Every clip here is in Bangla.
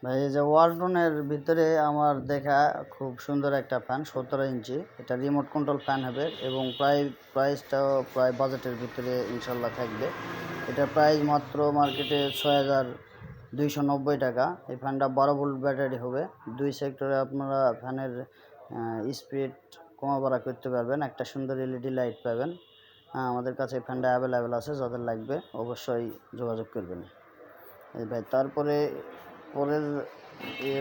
ভাই এই যে ওয়ালটনের ভিতরে আমার দেখা খুব সুন্দর একটা ফ্যান 17 ইঞ্চি। এটা রিমোট কন্ট্রোল ফ্যান হবে এবং প্রাইসটাও প্রায় বাজেটের ভিতরে ইনশাল্লাহ থাকবে। এটা প্রাইস মাত্র মার্কেটে 6290 টাকা। এই ফ্যানটা 12 ভোল্ট ব্যাটারি হবে। 2 সেক্টরে আপনারা ফ্যানের স্পিড কমা বাড়া করতে পারবেন। একটা সুন্দর এলইডি লাইট পাবেন। আমাদের কাছে এই ফ্যানটা অ্যাভেলেবেল আছে, যাদের লাগবে অবশ্যই যোগাযোগ করবেন। এই ভাই তারপরে পরের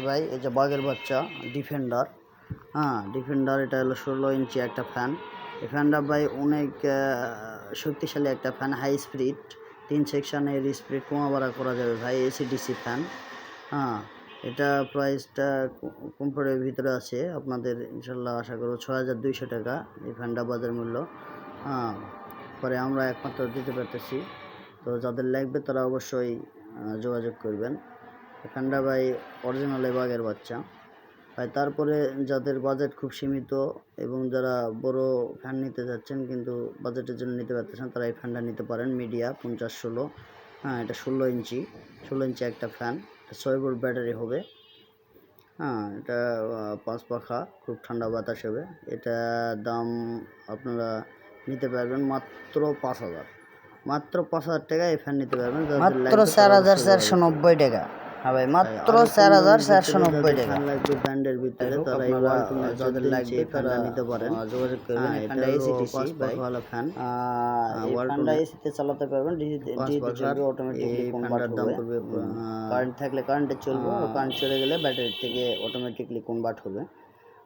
ভাই এই যে বাঘের বাচ্চা ডিফেন্ডার। ডিফেন্ডার এটা হলো 16 ইঞ্চি একটা ফ্যান। এই ফ্যানটা ভাই অনেক শক্তিশালী একটা ফ্যান, হাই স্পিড 3 সেকশনের স্পিড কমা বাড়া করা যাবে ভাই। এসি/ডিসি ফ্যান। এটা প্রাইসটা কমফোর্টের ভিতরে আছে আপনাদের ইনশাল্লাহ, আশা করব 6200 টাকা এই ফ্যানটা বাজার মূল্য। পরে আমরা একমাত্র দিতে পারতেছি। তো যাদের লাগবে তারা অবশ্যই যোগাযোগ করবেন। ফ্যানটা ভাই অরিজিনাল বাঘের বাচ্চা ভাই। তারপরে যাদের বাজেট খুব সীমিত এবং যারা বড় ফ্যান নিতে যাচ্ছেন কিন্তু বাজেটের জন্য নিতে পারতেছেন, তারা এই ফ্যানটা নিতে পারেন। মিডিয়া 50-16। এটা 16 ইঞ্চি একটা ফ্যান। 6 ভোল্ট ব্যাটারি হবে। এটা 5 পাখা, খুব ঠান্ডা বাতাস হবে। এটা দাম আপনারা নিতে পারবেন মাত্র 5000। মাত্র 5000 টাকা এই ফ্যান নিতে পারবেন। মাত্র 4490 টাকা। হ্যাঁ ভাই, মাত্র 4490 টাকা লাগবে ব্র্যান্ডের ভিতরে। তারা এই ওয়ালটনের যাদের লাগবে তারা নিতে পারেন, যোগাযোগ করবেন। এখানটা এসি/ডিসি ভালো ফ্যান। ওয়ালটনটা এসিতে চালাতে পারবেন, ডিসিতে চলবে, অটোমেটিকলি কনভার্ট হবে। কারেন্ট থাকলে কারেন্টে চলবে, আর কারেন্ট চলে গেলে ব্যাটারি থেকে অটোমেটিকলি কনভার্ট হবে।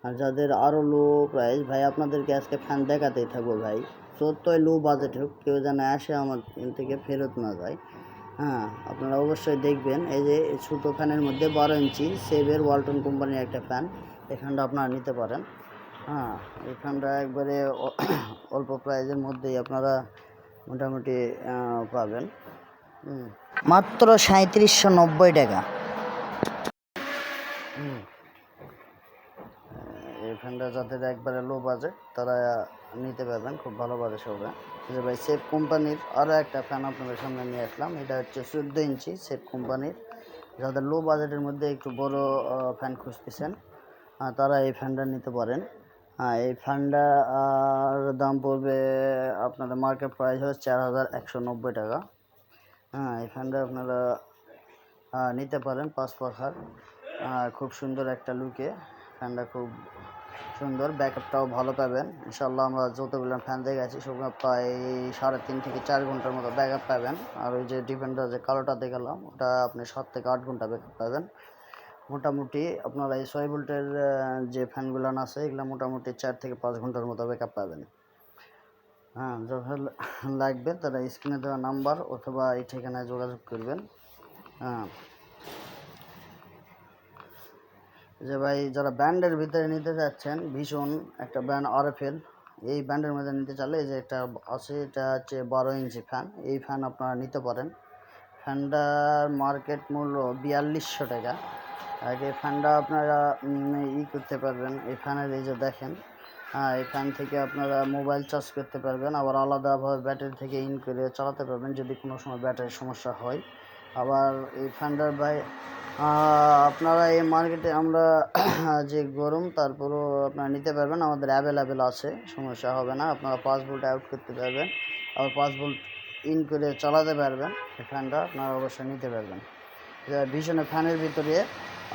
আর যাদের আরও লো প্রাইস ভাই, আপনাদেরকে আজকে ফ্যান দেখাতেই থাকবো ভাই। যতই লো বাজেট হোক, কেউ যেন আসে আমার থেকে ফেরত না যায়। আপনারা অবশ্যই দেখবেন। এই যে ছোটো ফ্যানের মধ্যে 12 ইঞ্চি সেভের ওয়ালটন কোম্পানির একটা ফ্যান। এই ফ্যানটা আপনারা নিতে পারেন। এই ফ্যানটা একবারে অল্প প্রাইজের মধ্যেই আপনারা মোটামুটি পাবেন। মাত্র 3790 টাকা। এই ফ্যানটা যাদের একবারে লো বাজেট তারা নিতে পারবেন, খুব ভালো বাজেট হবে। যে ভাই সেফ কোম্পানির আরও একটা ফ্যান আপনাদের সামনে নিয়ে আসলাম। এটা হচ্ছে 14 ইঞ্চি সেফ কোম্পানির। যাদের লো বাজেটের মধ্যে একটু বড় ফ্যান খুঁজতেছেন তারা এই ফ্যানটা নিতে পারেন। এই ফ্যানটার দাম পড়বে আপনাদের মার্কেট প্রাইস হচ্ছে 4190 টাকা। এই ফ্যানটা আপনারা নিতে পারেন। 5 পাখার, খুব সুন্দর একটা লুকে ফ্যানটা, খুব সুন্দর। ব্যাকআপটাও ভালো পাবেন ইনশাল্লাহ। আমরা যতগুলো ফ্যান দেখাচ্ছি সবগুলো প্রায় 3.5 থেকে 4 ঘন্টার মতো ব্যাকআপ পাবেন। আর ওই যে ডিফেন্ডার যে কালোটা দেখালাম ওটা আপনি 7 থেকে 8 ঘন্টা ব্যাকআপ পাবেন। মোটামুটি আপনারা এই 6 ভোল্টের যে ফ্যানগুলো আছে এগুলো মোটামুটি 4 থেকে 5 ঘন্টার মতো ব্যাকআপ পাবেন। যখন লাগবে তারা স্ক্রিনে দেওয়া নাম্বার অথবা এই ঠিকানায় যোগাযোগ করবেন। যে ভাই যারা ব্র্যান্ডের ভিতরে নিতে চাচ্ছেন, ভীষণ একটা ব্র্যান্ড আরএফএল, এই ব্র্যান্ডের মধ্যে নিতে চাইলে এই যে একটা আছে, এটা হচ্ছে 12 ইঞ্চি ফ্যান। এই ফ্যান আপনারা নিতে পারেন। ফ্যানটার মার্কেট মূল্য 4200 টাকা। আগে ফ্যানটা আপনারা করতে পারবেন। এই ফ্যানের এই যে দেখেন, এই ফ্যান থেকে আপনারা মোবাইল চার্জ করতে পারবেন, আবার আলাদাভাবে ব্যাটারি থেকে ইন করে চালাতে পারবেন যদি কোনো সময় ব্যাটারির সমস্যা হয়। আবার এই ফ্যানটার ভাই আপনারা এই মার্কেটে আমরা যে গরম তারপরেও আপনারা নিতে পারবেন, আমাদের অ্যাভেলেবেল আছে, সমস্যা হবে না। আপনারা 5 ভোল্ট আউট করতে পারবেন, আবার 5 ভোল্ট ইন করে চালাতে পারবেন। এই ফ্যানটা আপনারা অবশ্যই নিতে পারবেন। ভীষণের ফ্যানের ভিতরে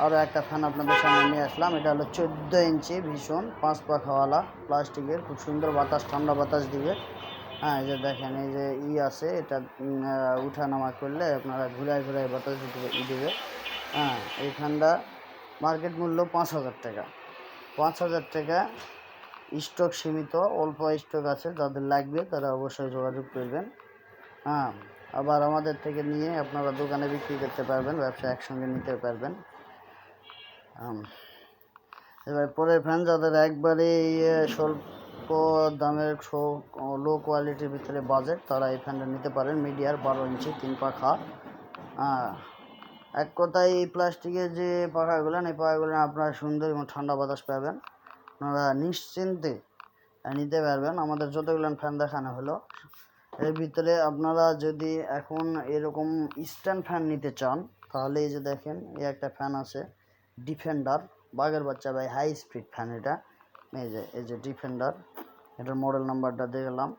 আরও একটা ফ্যান আপনাদের সামনে নিয়ে আসলাম। এটা হলো 14 ইঞ্চি ভীষণ 5 পাখাওয়ালা প্লাস্টিকের, খুব সুন্দর বাতাস, ঠান্ডা বাতাস দিবে। এই যে দেখেন, এই যে আছে, এটা উঠা নামা করলে আপনারা ঘুরায় ঘুরায় বাতাস দিবে। এই ফ্যানটা মার্কেট মূল্য 5000 টাকা। 5000 টাকা। স্টক সীমিত, অল্প স্টক আছে, যাদের লাগবে তারা অবশ্যই যোগাযোগ করবেন। আবার আমাদের থেকে নিয়ে আপনারা দোকানে বিক্রি করতে পারবেন, ব্যবসা একসঙ্গে নিতে পারবেন। এবার পরের ফ্যান যাদের একবারে স্বল্প দামের লো কোয়ালিটির ভিতরে বাজেট, তারা এই ফ্যানটা নিতে পারেন। মিডিয়ার 12 ইঞ্চি 3 পাখা। এক কথায় এই প্লাস্টিকের যে পাখাগুলো, এই পাখাগুলো আপনারা সুন্দর এবং ঠান্ডা বাতাস পাবেন। আপনারা নিশ্চিন্তে নিতে পারবেন। আমাদের যতগুলো ফ্যান দেখানো হলো এর ভিতরে আপনারা যদি এখন এরকম স্ট্যান্ড ফ্যান নিতে চান, তাহলে এই যে দেখেন এই একটা ফ্যান আছে ডিফেন্ডার বাঘের বাচ্চা ভাই, হাই স্পিড ফ্যান এটা। এই যে ডিফেন্ডার, এটার মডেল নাম্বারটা দেখলাম।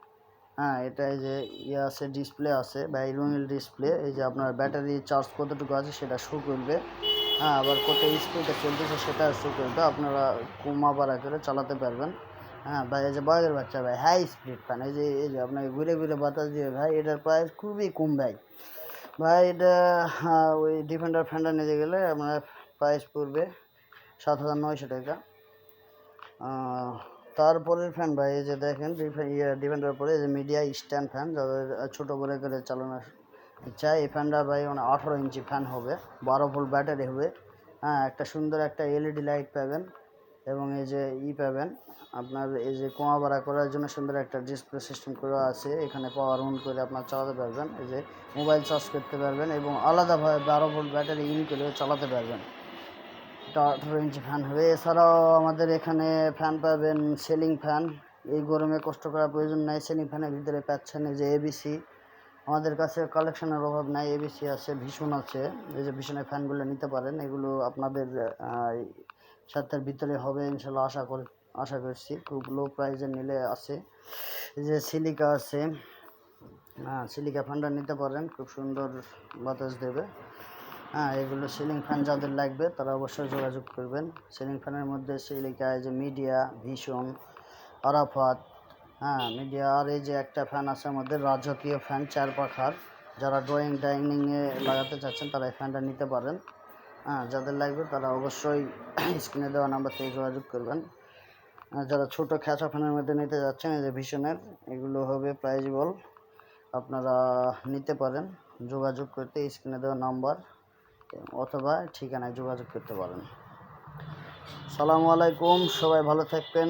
হ্যাঁ, এটা এই যে ইয়ে আছে, ডিসপ্লে আছে ভাই, রঙিন ডিসপ্লে। এই যে আপনার ব্যাটারি চার্জ কতটুকু আছে সেটা শো করবে। হ্যাঁ, আবার কত স্পিডে চলতেছে সেটা শো করবে, আপনারা কমা বাড়া করে চালাতে পারবেন। হ্যাঁ ভাই, এই যে বাঘের বাচ্চা ভাই, হাই স্পিড ফ্যান। এই যে আপনাকে ঘুরে ঘুরে বাতাস দিয়ে ভাই, এটার প্রাইস খুবই কম ভাই। ভাই এটা ওই ডিফেন্ডার ফ্যানটা নিতে গেলে আপনার প্রাইস পড়বে 7,900 টাকা। তারপরের ফ্যান ভাই, এই যে দেখেন ডিফেন্ডার পরে এই যে মিডিয়া স্ট্যান্ড ফ্যান, যাদের ছোটো করে করে চালানোর ইচ্ছা, এই ফ্যানটা ভাই 18 ইঞ্চি ফ্যান হবে, 12 ভোল্ট ব্যাটারি হবে। হ্যাঁ, একটা সুন্দর একটা এলইডি লাইট পাবেন, এবং এই যে পাবেন আপনার এই যে কমা বাড়া করার জন্য সুন্দর একটা ডিসপ্লে সিস্টেম করা আছে, এখানে পাওয়ার অন করে আপনার চালাতে পারবেন, এই যে মোবাইল চার্জ করতে পারবেন, এবং আলাদাভাবে 12 ভোল্ট ব্যাটারি ইন করে চালাতে পারবেন। এটা 18 ইঞ্চি ফ্যান হবে। এছাড়াও আমাদের এখানে ফ্যান পাবেন সিলিং ফ্যান। এই গরমে কষ্ট করার প্রয়োজন নাই, সিলিং ফ্যানের ভিতরে পাচ্ছেন এই যে এবিসি। আমাদের কাছে কালেকশনের অভাব নাই, এবিসি আছে, ভীষণ আছে। এই যে ভীষণের ফ্যানগুলো নিতে পারেন, এগুলো আপনাদের সাধ্যের ভিতরে হবে ইনশাল্লাহ, আশা করছি। খুব লো প্রাইসে নিলে আছে। এই যে সিলিকা আছে, হ্যাঁ সিলিকা ফ্যানটা নিতে পারেন, খুব সুন্দর বাতাস দেবে। হ্যাঁ, এগুলো সিলিং ফ্যান যাদের লাগবে তারা অবশ্যই যোগাযোগ করবেন। সিলিং ফ্যানের মধ্যে সিলিকা, এই যে মিডিয়া, ভীষণ, আরাফাত। হ্যাঁ মিডিয়া। আর এই যে একটা ফ্যান আছে আমাদের রাজকীয় ফ্যান 4 পাখার, যারা ড্রয়িং ডাইনিংয়ে লাগাতে চাচ্ছেন তারা এই ফ্যানটা নিতে পারেন। হ্যাঁ, যাদের লাগবে তারা অবশ্যই স্ক্রিনে দেওয়া নাম্বার থেকে যোগাযোগ করবেন। যারা ছোটো খেঁচা ফ্যানের মধ্যে নিতে যাচ্ছেন, এই যে ভীষণের, এগুলো হবে প্রাইজেবল, আপনারা নিতে পারেন। যোগাযোগ করতে স্ক্রিনে দেওয়া নাম্বার অথবা ঠিকানায় যোগাযোগ করতে পারেন। সালামু আলাইকুম, সবাই ভালো থাকবেন।